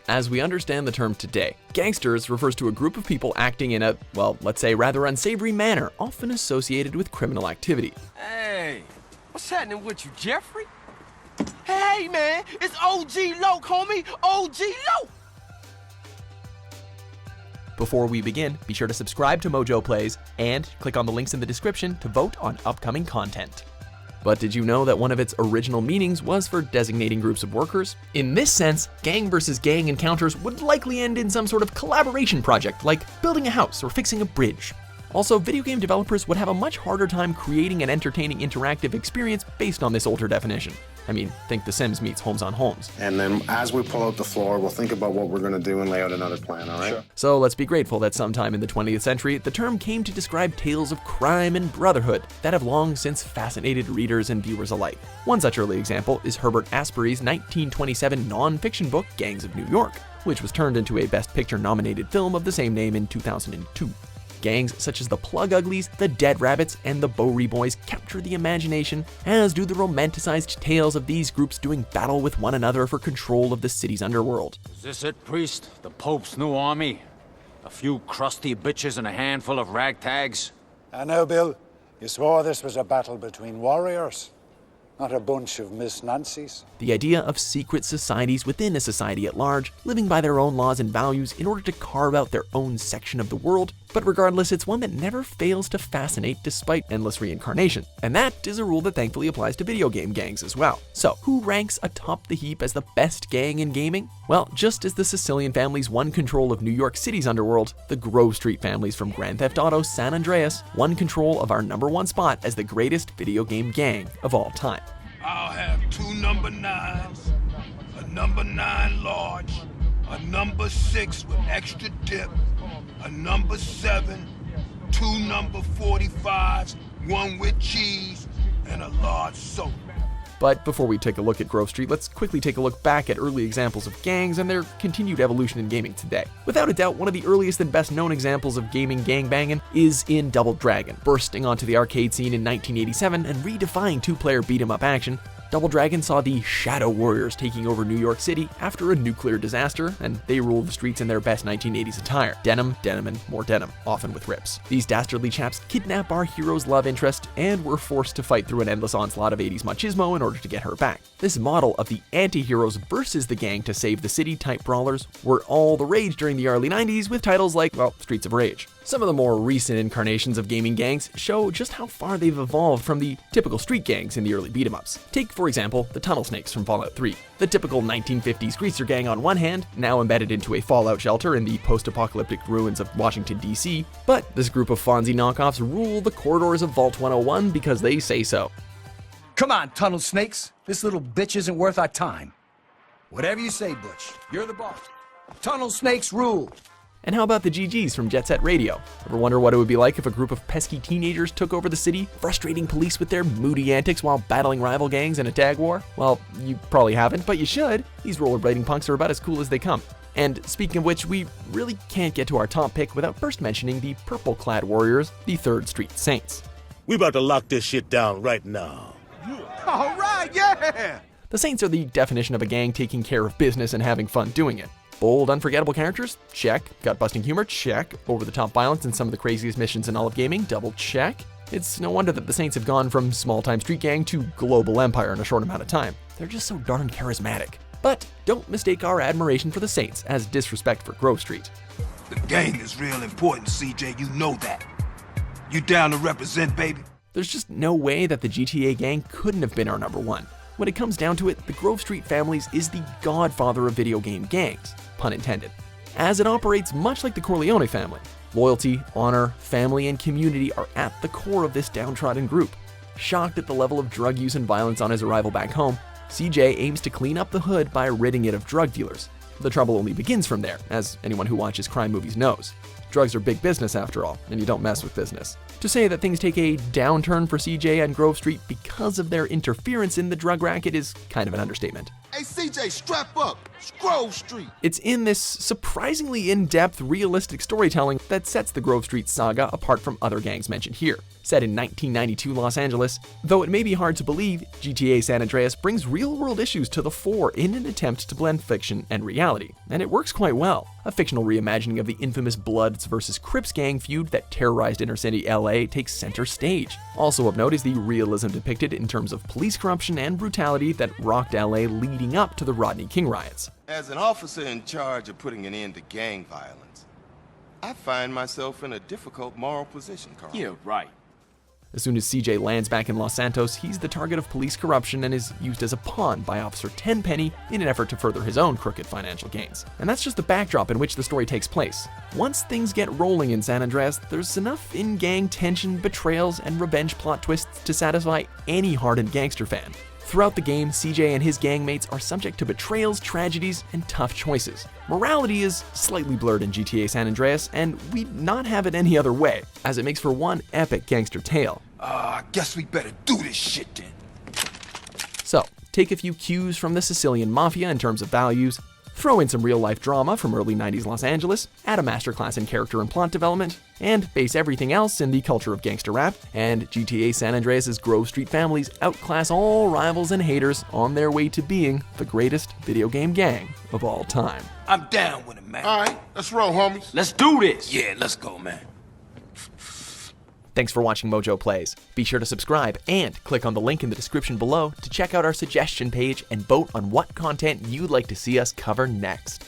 As we understand the term today, gangsters refers to a group of people acting in a, well, let's say rather unsavory manner, often associated with criminal activity. Hey, what's happening with you, Jeffrey? Hey, man, it's OG Loke, homie, OG Loke! Before we begin, be sure to subscribe to MojoPlays and click on the links in the description to vote on upcoming content. But did you know that one of its original meanings was for designating groups of workers? In this sense, gang versus gang encounters would likely end in some sort of collaboration project, like building a house or fixing a bridge. Also, video game developers would have a much harder time creating an entertaining interactive experience based on this older definition. I mean, think The Sims meets Homes on Homes. And then as we pull out the floor, we'll think about what we're going to do and lay out another plan, all right? Sure. So let's be grateful that sometime in the 20th century, the term came to describe tales of crime and brotherhood that have long since fascinated readers and viewers alike. One such early example is Herbert Asbury's 1927 non-fiction book, Gangs of New York, which was turned into a Best Picture nominated film of the same name in 2002. Gangs such as the Plug Uglies, the Dead Rabbits, and the Bowery Boys capture the imagination, as do the romanticized tales of these groups doing battle with one another for control of the city's underworld. Is this it, priest? The Pope's new army? A few crusty bitches and a handful of ragtags? I know, Bill. You swore this was a battle between warriors, not a bunch of Miss Nancys. The idea of secret societies within a society at large, living by their own laws and values in order to carve out their own section of the world. But regardless, it's one that never fails to fascinate despite endless reincarnation. And that is a rule that thankfully applies to video game gangs as well. So, who ranks atop the heap as the best gang in gaming? Well, just as the Sicilian families won control of New York City's underworld, the Grove Street families from Grand Theft Auto San Andreas won control of our #1 spot as the greatest video game gang of all time. I'll have 2 number 9s, a number 9 large, a number 6 with extra dip, a number 7, 2 number 45s, 1 with cheese, and a large soda. But before we take a look at Grove Street, let's quickly take a look back at early examples of gangs and their continued evolution in gaming today. Without a doubt, one of the earliest and best known examples of gaming gangbanging is in Double Dragon. Bursting onto the arcade scene in 1987 and redefining 2-player beat-em-up action, Double Dragon saw the Shadow Warriors taking over New York City after a nuclear disaster, and they ruled the streets in their best 1980s attire. Denim, denim, and more denim, often with rips. These dastardly chaps kidnap our hero's love interest and were forced to fight through an endless onslaught of 80s machismo in order to get her back. This model of the anti-heroes versus the gang to save the city type brawlers were all the rage during the early 90s with titles like, well, Streets of Rage. Some of the more recent incarnations of gaming gangs show just how far they've evolved from the typical street gangs in the early beat-em-ups. Take, for example, the Tunnel Snakes from Fallout 3. The typical 1950s greaser gang on one hand, now embedded into a fallout shelter in the post-apocalyptic ruins of Washington, D.C., but this group of Fonzie knockoffs rule the corridors of Vault 101 because they say so. Come on, Tunnel Snakes. This little bitch isn't worth our time. Whatever you say, Butch. You're the boss. Tunnel Snakes rule. And how about the GGs from Jet Set Radio? Ever wonder what it would be like if a group of pesky teenagers took over the city, frustrating police with their moody antics while battling rival gangs in a tag war? Well, you probably haven't, but you should. These rollerblading punks are about as cool as they come. And speaking of which, we really can't get to our top pick without first mentioning the purple-clad warriors, the 3rd Street Saints. We about to lock this shit down right now. All right, yeah! The Saints are the definition of a gang taking care of business and having fun doing it. Bold, unforgettable characters? Check. Gut-busting humor? Check. Over-the-top violence and some of the craziest missions in all of gaming? Double check. It's no wonder that the Saints have gone from small-time street gang to global empire in a short amount of time. They're just so darn charismatic. But don't mistake our admiration for the Saints as disrespect for Grove Street. The gang is real important, CJ, you know that. You down to represent, baby? There's just no way that the GTA gang couldn't have been our #1. When it comes down to it, the Grove Street families is the godfather of video game gangs, pun intended, as it operates much like the Corleone family. Loyalty, honor, family, and community are at the core of this downtrodden group. Shocked at the level of drug use and violence on his arrival back home, CJ aims to clean up the hood by ridding it of drug dealers. The trouble only begins from there, as anyone who watches crime movies knows. Drugs are big business after all, and you don't mess with business. To say that things take a downturn for CJ and Grove Street because of their interference in the drug racket is kind of an understatement. Hey, CJ, strap up. It's Grove Street. It's in this surprisingly in-depth, realistic storytelling that sets the Grove Street saga apart from other gangs mentioned here. Set in 1992 Los Angeles, though it may be hard to believe, GTA San Andreas brings real-world issues to the fore in an attempt to blend fiction and reality, and it works quite well. A fictional reimagining of the infamous Bloods vs. Crips gang feud that terrorized inner-city LA takes center stage. Also of note is the realism depicted in terms of police corruption and brutality that rocked LA leading up to the Rodney King riots. As an officer in charge of putting an end to gang violence, I find myself in a difficult moral position, Carl. Yeah, right. As soon as CJ lands back in Los Santos, he's the target of police corruption and is used as a pawn by Officer Tenpenny in an effort to further his own crooked financial gains. And that's just the backdrop in which the story takes place. Once things get rolling in San Andreas, there's enough in-gang tension, betrayals, and revenge plot twists to satisfy any hardened gangster fan. Throughout the game, CJ and his gangmates are subject to betrayals, tragedies, and tough choices. Morality is slightly blurred in GTA San Andreas, and we'd not have it any other way, as it makes for one epic gangster tale. I guess we better do this shit then. So, take a few cues from the Sicilian Mafia in terms of values, throw in some real-life drama from early 90s Los Angeles, add a masterclass in character and plot development, and base everything else in the culture of gangster rap, and GTA San Andreas' Grove Street families outclass all rivals and haters on their way to being the greatest video game gang of all time. I'm down with it, man. All right, let's roll, homies. Let's do this. Yeah, let's go, man. Thanks for watching Mojo Plays. Be sure to subscribe and click on the link in the description below to check out our suggestion page and vote on what content you'd like to see us cover next.